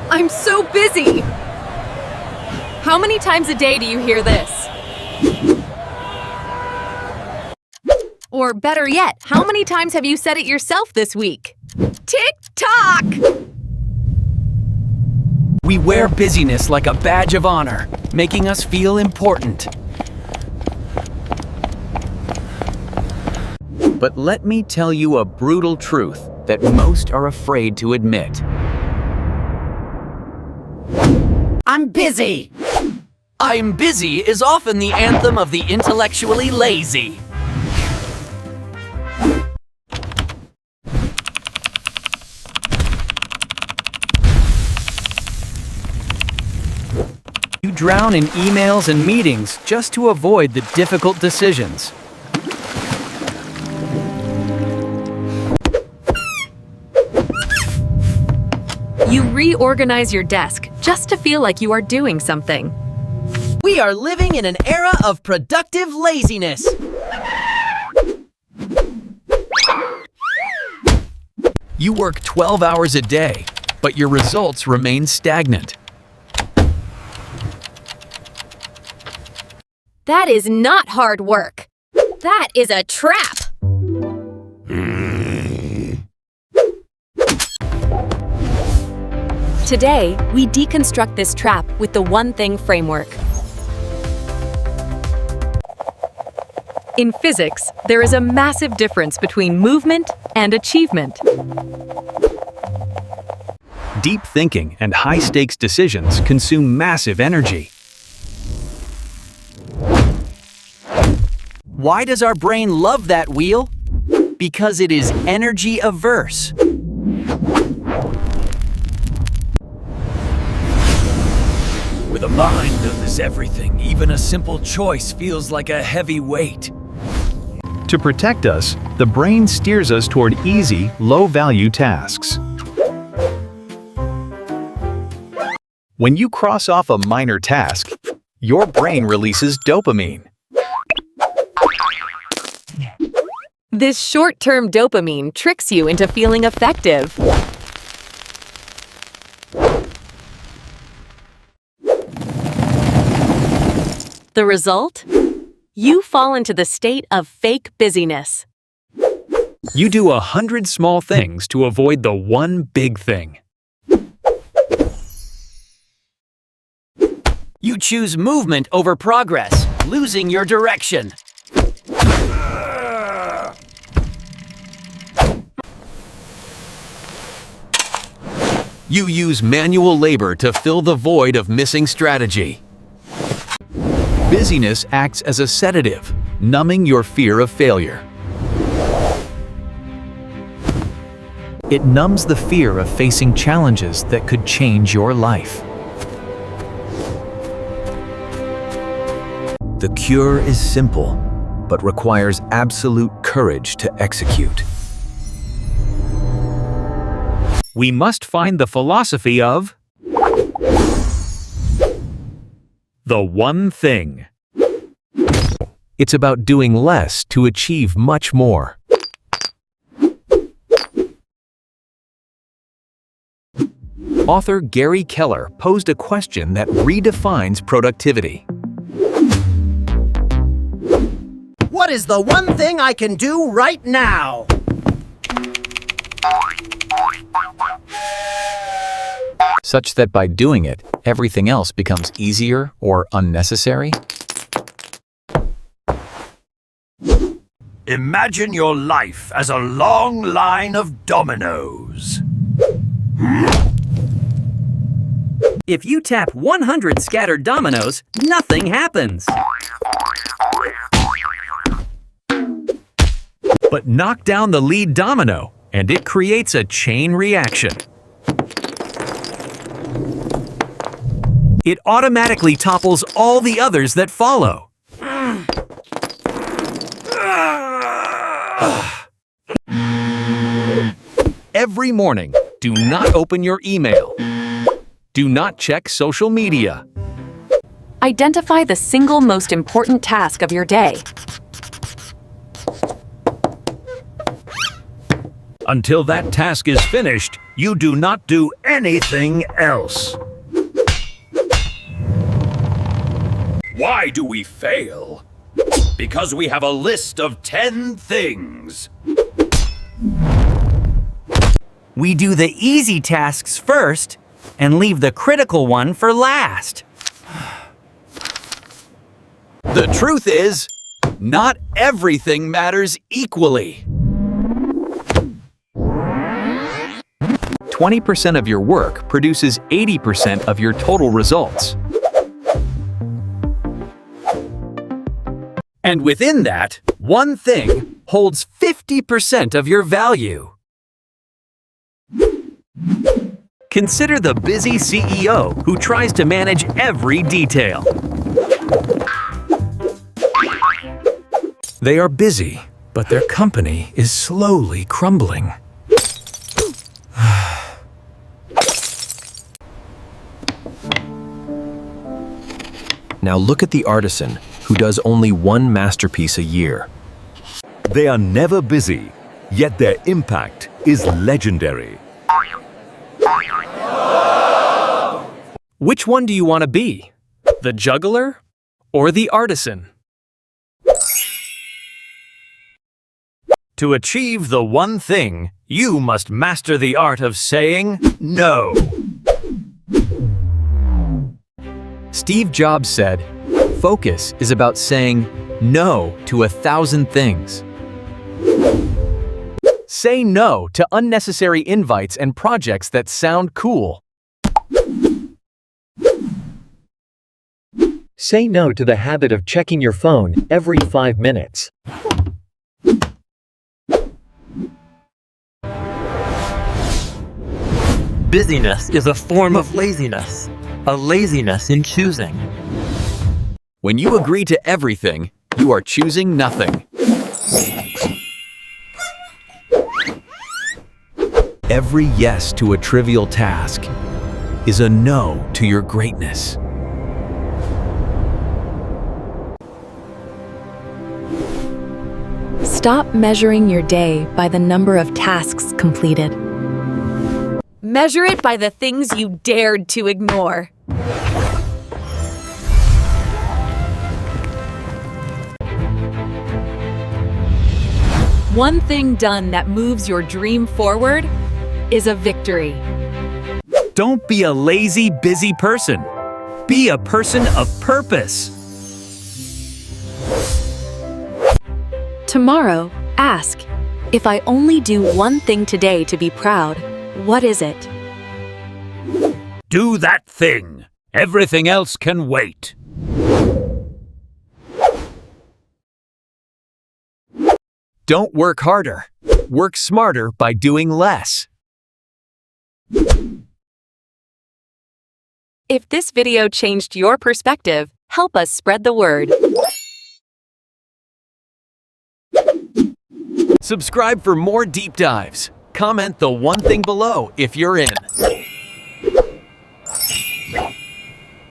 I'm so busy! How many times a day do you hear this? Or better yet, how many times have you said it yourself this week? Tick-tock! We wear busyness like a badge of honor, making us feel important. But let me tell you a brutal truth that most are afraid to admit. I'm busy! I'm busy is often the anthem of the intellectually lazy. You drown in emails and meetings just to avoid the difficult decisions. You reorganize your desk just to feel like you are doing something. We are living in an era of productive laziness. You work 12 hours a day, but your results remain stagnant. That is not hard work. That is a trap. Today, we deconstruct this trap with the One Thing framework. In physics, there is a massive difference between movement and achievement. Deep thinking and high-stakes decisions consume massive energy. Why does our brain love that wheel? Because it is energy averse. With a mind that is everything, even a simple choice feels like a heavy weight. To protect us, the brain steers us toward easy, low-value tasks. When you cross off a minor task, your brain releases dopamine. This short-term dopamine tricks you into feeling effective. The result? You fall into the state of fake busyness. You do 100 small things to avoid the one big thing. You choose movement over progress, losing your direction. You use manual labor to fill the void of missing strategy. Busyness acts as a sedative, numbing your fear of failure. It numbs the fear of facing challenges that could change your life. The cure is simple, but requires absolute courage to execute. We must find the philosophy of the one thing. It's about doing less to achieve much more. Author Gary Keller posed a question that redefines productivity. What is the one thing I can do right now? Such that by doing it, everything else becomes easier or unnecessary? Imagine your life as a long line of dominoes. If you tap 100 scattered dominoes, nothing happens. But knock down the lead domino, and it creates a chain reaction. It automatically topples all the others that follow. Every morning, do not open your email. Do not check social media. Identify the single most important task of your day. Until that task is finished, you do not do anything else. Why do we fail? Because we have a list of 10 things. We do the easy tasks first and leave the critical one for last. The truth is, not everything matters equally. 20% of your work produces 80% of your total results. And within that, one thing holds 50% of your value. Consider the busy CEO who tries to manage every detail. They are busy, but their company is slowly crumbling. Now look at the artisan who does only one masterpiece a year. They are never busy, yet their impact is legendary. Which one do you want to be? The juggler or the artisan? To achieve the one thing, you must master the art of saying no. Steve Jobs said, "Focus is about saying no to 1,000 things." Say no to unnecessary invites and projects that sound cool. Say no to the habit of checking your phone every 5 minutes. Busyness is a form of laziness, a laziness in choosing. When you agree to everything, you are choosing nothing. Every yes to a trivial task is a no to your greatness. Stop measuring your day by the number of tasks completed. Measure it by the things you dared to ignore. One thing done that moves your dream forward is a victory. Don't be a lazy, busy person. Be a person of purpose. Tomorrow, ask, if I only do one thing today to be proud, what is it? Do that thing. Everything else can wait. Don't work harder. Work smarter by doing less. If this video changed your perspective, help us spread the word. Subscribe for more deep dives. Comment the one thing below if you're in.